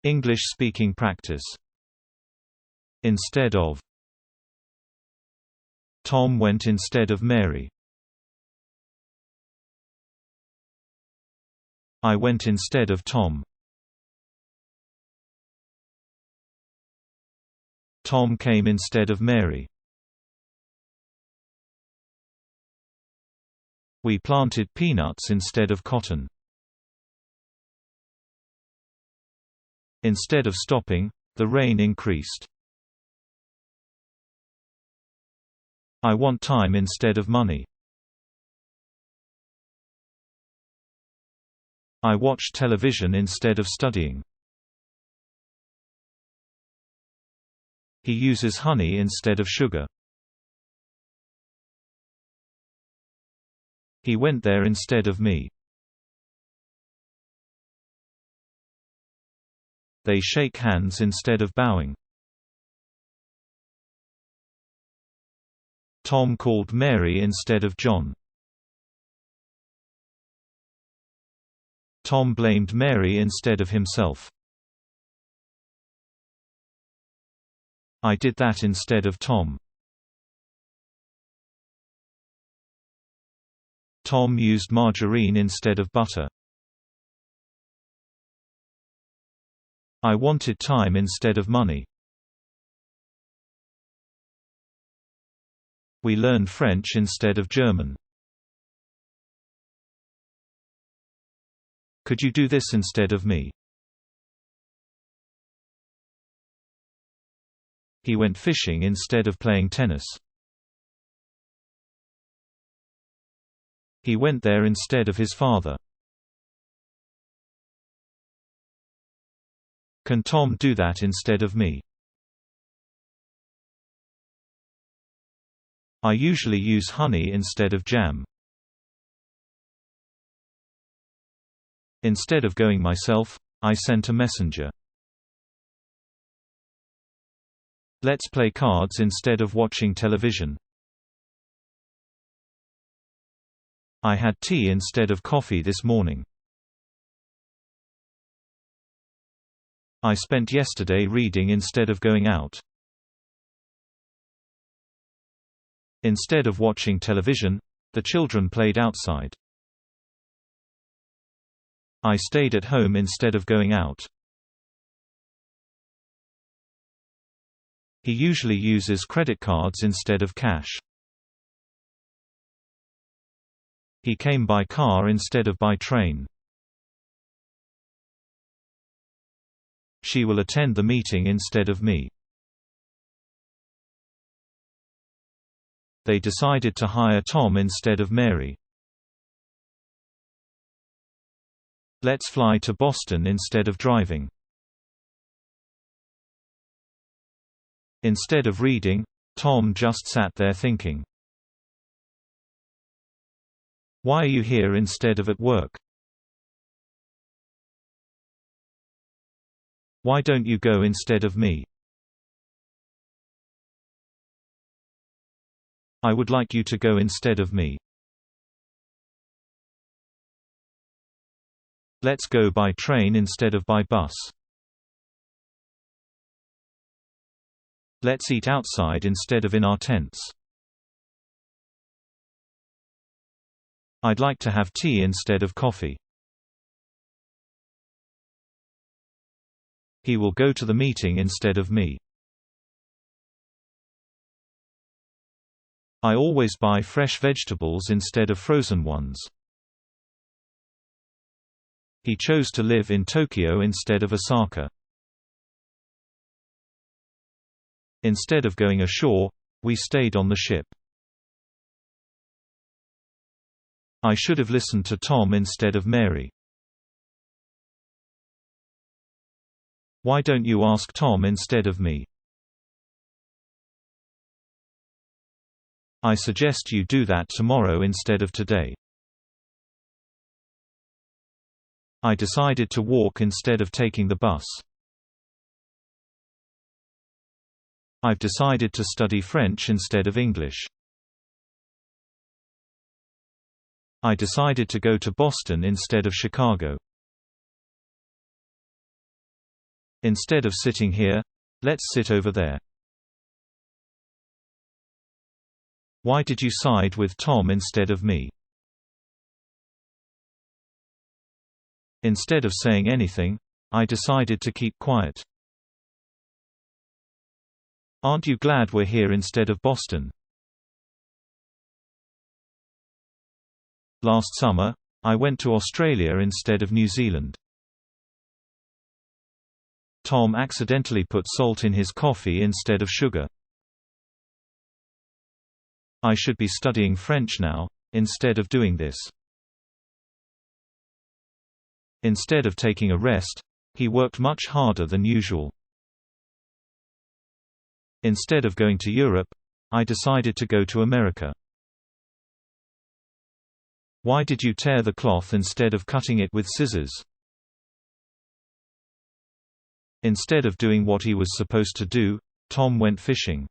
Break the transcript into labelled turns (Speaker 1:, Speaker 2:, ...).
Speaker 1: English speaking practice. Instead of. Tom went instead of Mary. I went instead of Tom. Tom came instead of Mary. We planted peanuts instead of cotton. Instead of stopping, the rain increased. I want time instead of money. I watch television instead of studying. He uses honey instead of sugar. He went there instead of me. They shake hands instead of bowing. Tom called Mary instead of John. Tom blamed Mary instead of himself. I did that instead of Tom. Tom used margarine instead of butter. I wanted time instead of money. We learned French instead of German. Could you do this instead of me? He went fishing instead of playing tennis. He went there instead of his father. Can Tom do that instead of me? I usually use honey instead of jam. Instead of going myself, I sent a messenger. Let's play cards instead of watching television. I had tea instead of coffee this morning. I spent yesterday reading instead of going out. Instead of watching television, the children played outside. I stayed at home instead of going out. He usually uses credit cards instead of cash. He came by car instead of by train. She will attend the meeting instead of me. They decided to hire Tom instead of Mary. Let's fly to Boston instead of driving. Instead of reading, Tom just sat there thinking. Why are you here instead of at work? Why don't you go instead of me? I would like you to go instead of me. Let's go by train instead of by bus. Let's eat outside instead of in our tents. I'd like to have tea instead of coffee. He will go to the meeting instead of me. I always buy fresh vegetables instead of frozen ones. He chose to live in Tokyo instead of Osaka. Instead of going ashore, we stayed on the ship. I should have listened to Tom instead of Mary. Why don't you ask Tom instead of me? I suggest you do that tomorrow instead of today. I decided to walk instead of taking the bus. I've decided to study French instead of English. I decided to go to Boston instead of Chicago. Instead of sitting here, let's sit over there. Why did you side with Tom instead of me? Instead of saying anything, I decided to keep quiet. Aren't you glad we're here instead of Boston? Last summer, I went to Australia instead of New Zealand. Tom accidentally put salt in his coffee instead of sugar. I should be studying French now, instead of doing this. Instead of taking a rest, he worked much harder than usual. Instead of going to Europe, I decided to go to America. Why did you tear the cloth instead of cutting it with scissors? Instead of doing what he was supposed to do, Tom went fishing.